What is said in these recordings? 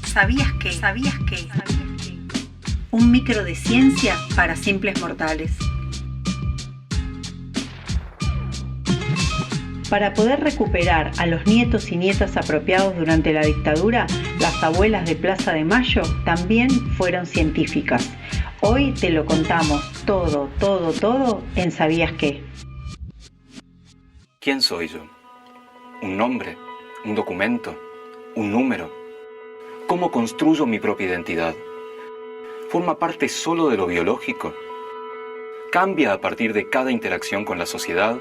¿Sabías que? Un micro de ciencia para simples mortales. Para poder recuperar a los nietos y nietas apropiados durante la dictadura, las abuelas de Plaza de Mayo también fueron científicas. Hoy te lo contamos todo en ¿Sabías qué? ¿Quién soy yo? ¿Un nombre? ¿Un documento? ¿Un número? ¿Cómo construyo mi propia identidad? ¿Forma parte solo de lo biológico? ¿Cambia a partir de cada interacción con la sociedad?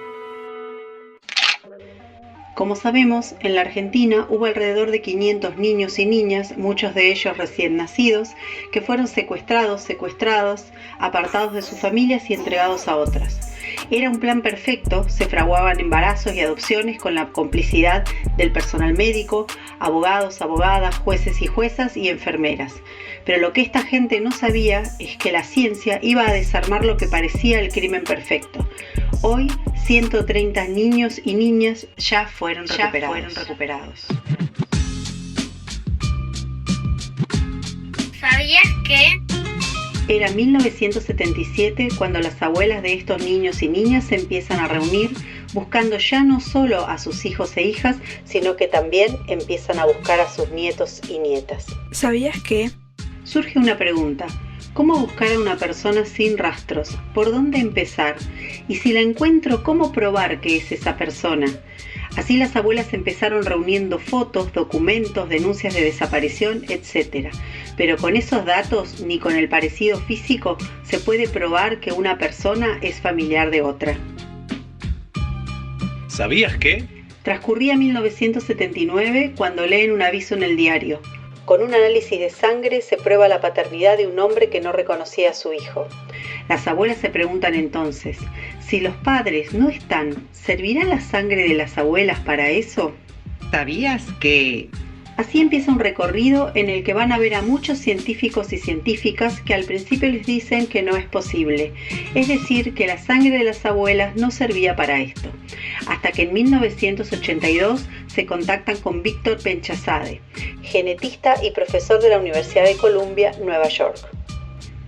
Como sabemos, en la Argentina hubo alrededor de 500 niños y niñas, muchos de ellos recién nacidos, que fueron secuestrados, apartados de sus familias y entregados a otras. Era un plan perfecto, se fraguaban embarazos y adopciones con la complicidad del personal médico, abogados, abogadas, jueces y juezas y enfermeras. Pero lo que esta gente no sabía es que la ciencia iba a desarmar lo que parecía el crimen perfecto. Hoy, 130 niños y niñas ya fueron recuperados. ¿Sabías qué? Era 1977 cuando las abuelas de estos niños y niñas se empiezan a reunir buscando ya no solo a sus hijos e hijas, sino que también empiezan a buscar a sus nietos y nietas. ¿Sabías qué? Surge una pregunta. ¿Cómo buscar a una persona sin rastros? ¿Por dónde empezar? Y si la encuentro, ¿cómo probar que es esa persona? Así las abuelas empezaron reuniendo fotos, documentos, denuncias de desaparición, etc. Pero con esos datos, ni con el parecido físico, se puede probar que una persona es familiar de otra. ¿Sabías qué? Transcurría 1979 cuando leen un aviso en el diario. Con un análisis de sangre se prueba la paternidad de un hombre que no reconocía a su hijo. Las abuelas se preguntan entonces, si los padres no están, ¿servirá la sangre de las abuelas para eso? ¿Sabías que? Así empieza un recorrido en el que van a ver a muchos científicos y científicas que al principio les dicen que no es posible, es decir, que la sangre de las abuelas no servía para esto, hasta que en 1982 se contactan con Víctor Benchazade, genetista y profesor de la Universidad de Columbia, Nueva York.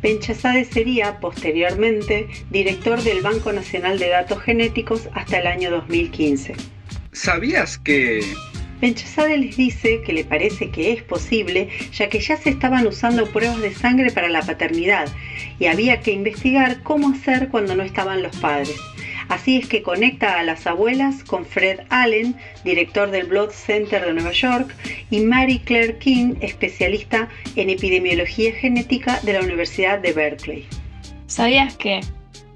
Benchazade sería, posteriormente, director del Banco Nacional de Datos Genéticos hasta el año 2015. ¿Sabías que? Benchazade les dice que le parece que es posible, ya que ya se estaban usando pruebas de sangre para la paternidad y había que investigar cómo hacer cuando no estaban los padres. Así es que conecta a las abuelas con Fred Allen, director del Blood Center de Nueva York, y Mary Claire King, especialista en epidemiología genética de la Universidad de Berkeley. ¿Sabías qué?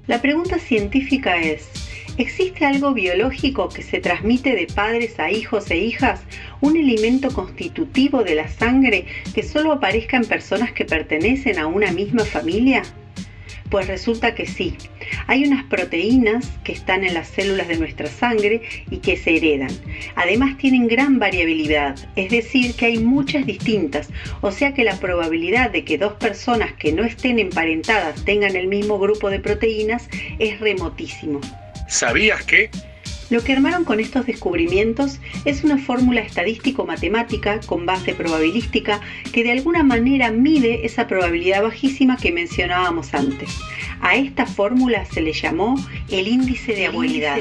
La pregunta científica es: ¿existe algo biológico que se transmite de padres a hijos e hijas? ¿Un elemento constitutivo de la sangre que solo aparezca en personas que pertenecen a una misma familia? Pues resulta que sí. Hay unas proteínas que están en las células de nuestra sangre y que se heredan. Además tienen gran variabilidad, es decir, que hay muchas distintas, o sea que la probabilidad de que dos personas que no estén emparentadas tengan el mismo grupo de proteínas es remotísimo. ¿Sabías qué? Lo que armaron con estos descubrimientos es una fórmula estadístico-matemática con base probabilística que de alguna manera mide esa probabilidad bajísima que mencionábamos antes. A esta fórmula se le llamó el índice de abuelidad.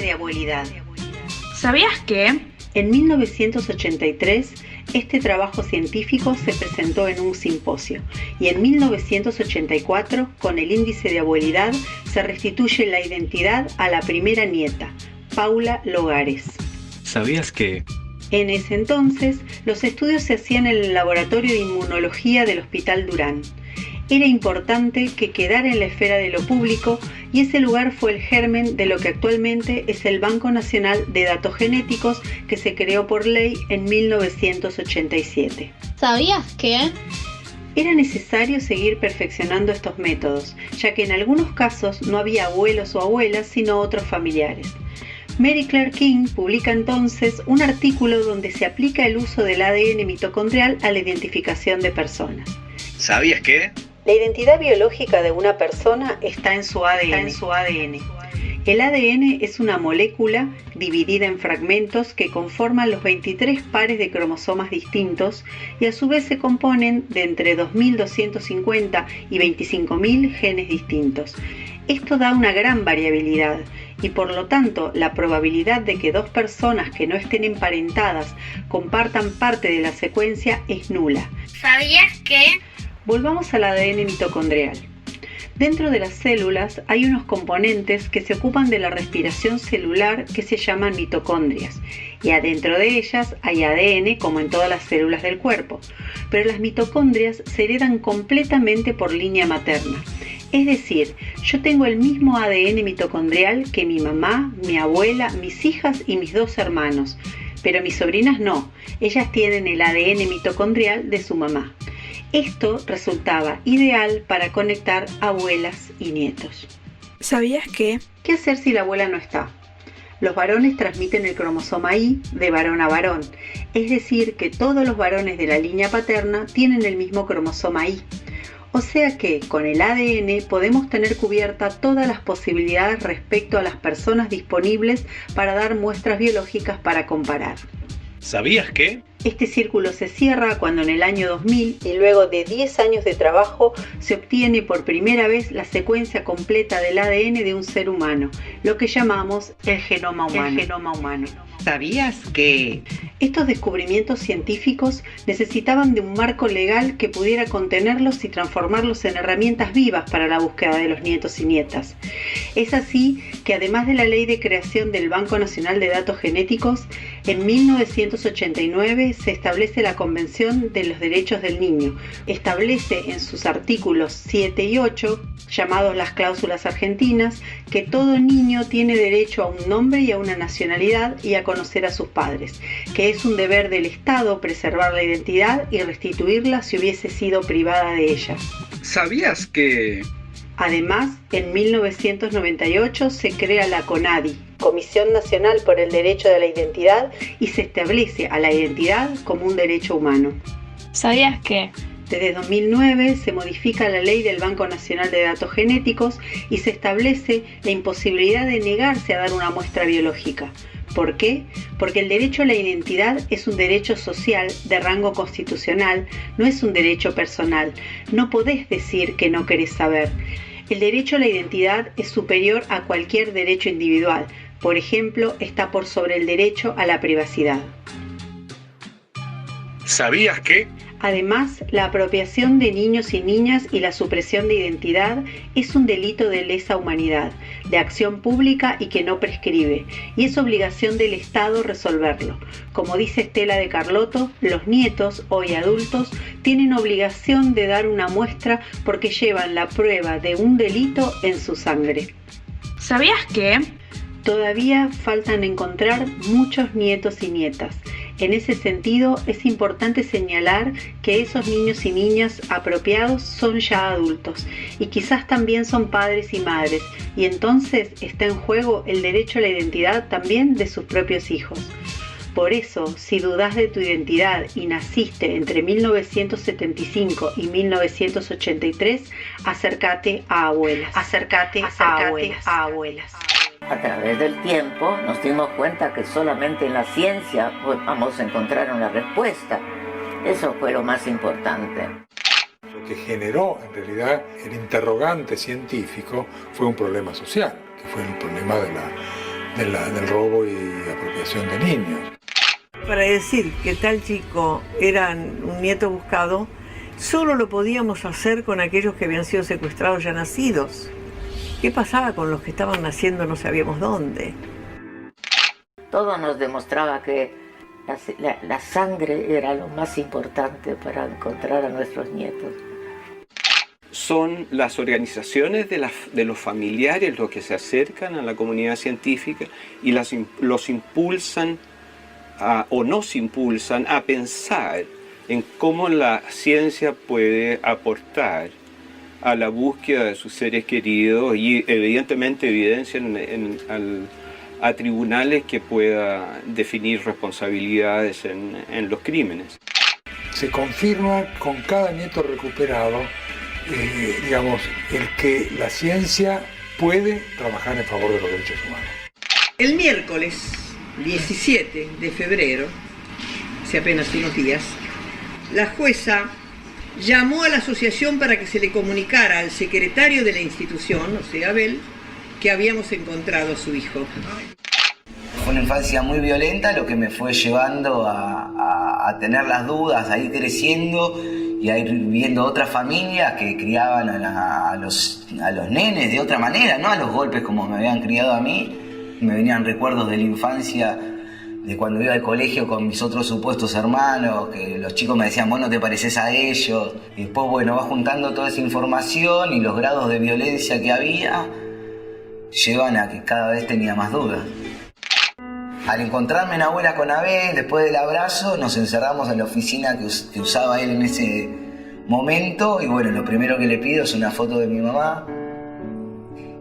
¿Sabías qué? En 1983, este trabajo científico se presentó en un simposio y en 1984, con el índice de abuelidad, se restituye la identidad a la primera nieta, Paula Logares. ¿Sabías que? En ese entonces, los estudios se hacían en el Laboratorio de Inmunología del Hospital Durán. Era importante que quedara en la esfera de lo público y ese lugar fue el germen de lo que actualmente es el Banco Nacional de Datos Genéticos, que se creó por ley en 1987. ¿Sabías qué? Era necesario seguir perfeccionando estos métodos, ya que en algunos casos no había abuelos o abuelas, sino otros familiares. Mary Claire King publica entonces un artículo donde se aplica el uso del ADN mitocondrial a la identificación de personas. ¿Sabías qué? La identidad biológica de una persona está en su ADN. El ADN es una molécula dividida en fragmentos que conforman los 23 pares de cromosomas distintos y a su vez se componen de entre 2.250 y 25.000 genes distintos. Esto da una gran variabilidad y por lo tanto la probabilidad de que dos personas que no estén emparentadas compartan parte de la secuencia es nula. ¿Sabías que? Volvamos al ADN mitocondrial. Dentro de las células hay unos componentes que se ocupan de la respiración celular que se llaman mitocondrias y adentro de ellas hay ADN como en todas las células del cuerpo, pero las mitocondrias se heredan completamente por línea materna. Es decir, yo tengo el mismo ADN mitocondrial que mi mamá, mi abuela, mis hijas y mis 2 hermanos, pero mis sobrinas no, ellas tienen el ADN mitocondrial de su mamá. Esto resultaba ideal para conectar abuelas y nietos. ¿Sabías que? ¿Qué hacer si la abuela no está? Los varones transmiten el cromosoma Y de varón a varón, es decir, que todos los varones de la línea paterna tienen el mismo cromosoma Y. O sea que, con el ADN podemos tener cubierta todas las posibilidades respecto a las personas disponibles para dar muestras biológicas para comparar. ¿Sabías que? Este círculo se cierra cuando en el año 2000 y luego de 10 años de trabajo se obtiene por primera vez la secuencia completa del ADN de un ser humano, lo que llamamos el genoma humano. ¿Sabías que? Estos descubrimientos científicos necesitaban de un marco legal que pudiera contenerlos y transformarlos en herramientas vivas para la búsqueda de los nietos y nietas. Es así que además de la Ley de Creación del Banco Nacional de Datos Genéticos, en 1989 se establece la Convención de los Derechos del Niño. Establece en sus artículos 7 y 8, llamados las cláusulas argentinas, que todo niño tiene derecho a un nombre y a una nacionalidad y a conocer a sus padres, que es un deber del Estado preservar la identidad y restituirla si hubiese sido privada de ella. ¿Sabías que? Además, en 1998 se crea la CONADI, Comisión Nacional por el Derecho de la Identidad, y se establece a la identidad como un derecho humano. ¿Sabías que? Desde 2009 se modifica la ley del Banco Nacional de Datos Genéticos y se establece la imposibilidad de negarse a dar una muestra biológica. ¿Por qué? Porque el derecho a la identidad es un derecho social de rango constitucional, no es un derecho personal. No podés decir que no querés saber. El derecho a la identidad es superior a cualquier derecho individual. Por ejemplo, está por sobre el derecho a la privacidad. ¿Sabías que? Además, la apropiación de niños y niñas y la supresión de identidad es un delito de lesa humanidad, de acción pública y que no prescribe, y es obligación del Estado resolverlo. Como dice Estela de Carlotto, los nietos, hoy adultos, tienen obligación de dar una muestra porque llevan la prueba de un delito en su sangre. ¿Sabías que? Todavía faltan encontrar muchos nietos y nietas. En ese sentido, es importante señalar que esos niños y niñas apropiados son ya adultos y quizás también son padres y madres, y entonces está en juego el derecho a la identidad también de sus propios hijos. Por eso, si dudas de tu identidad y naciste entre 1975 y 1983, acércate a abuelas. Acércate a abuelas. A través del tiempo nos dimos cuenta que solamente en la ciencia vamos a encontrar una respuesta. Eso fue lo más importante. Lo que generó en realidad el interrogante científico fue un problema social, que fue el problema del robo y apropiación de niños. Para decir que tal chico era un nieto buscado, solo lo podíamos hacer con aquellos que habían sido secuestrados ya nacidos. ¿Qué pasaba con los que estaban naciendo no sabíamos dónde? Todo nos demostraba que la sangre era lo más importante para encontrar a nuestros nietos. Son las organizaciones de los familiares los que se acercan a la comunidad científica y los impulsan o nos impulsan a pensar en cómo la ciencia puede aportar a la búsqueda de sus seres queridos y evidentemente evidencian a tribunales que pueda definir responsabilidades en los crímenes. Se confirma con cada nieto recuperado, el que la ciencia puede trabajar en favor de los derechos humanos. El miércoles 17 de febrero, hace apenas unos días, la jueza llamó a la asociación para que se le comunicara al secretario de la institución, o sea, Abel, que habíamos encontrado a su hijo. Fue una infancia muy violenta, lo que me fue llevando a tener las dudas, a ir creciendo y a ir viendo otras familias que criaban a los nenes de otra manera, no a los golpes como me habían criado a mí. Me venían recuerdos de la infancia, de cuando iba al colegio con mis otros supuestos hermanos, que los chicos me decían, vos no te pareces a ellos. Y después, bueno, vas juntando toda esa información y los grados de violencia que había llevan a que cada vez tenía más dudas. Al encontrarme en Abuela con Abel, después del abrazo, nos encerramos en la oficina que usaba él en ese momento. Y bueno, lo primero que le pido es una foto de mi mamá.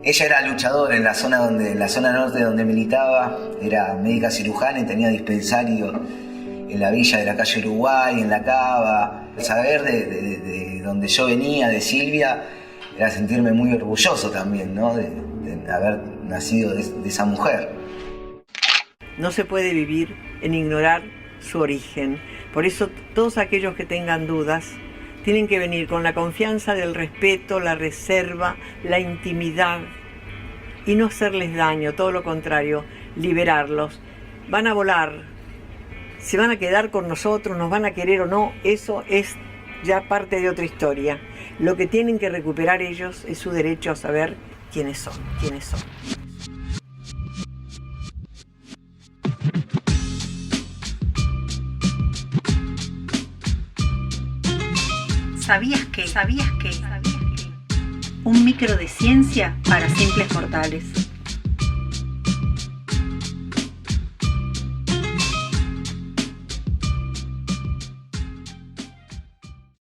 Ella era luchadora en la zona norte donde militaba, era médica cirujana y tenía dispensario en la villa de la calle Uruguay, en La Cava. Saber de donde yo venía, de Silvia, era sentirme muy orgulloso también, ¿no? de haber nacido de esa mujer. No se puede vivir en ignorar su origen. Por eso todos aquellos que tengan dudas tienen que venir con la confianza del respeto, la reserva, la intimidad y no hacerles daño, todo lo contrario, liberarlos. Van a volar, se van a quedar con nosotros, nos van a querer o no, eso es ya parte de otra historia. Lo que tienen que recuperar ellos es su derecho a saber quiénes son. ¿Sabías que? Un micro de ciencia para simples mortales.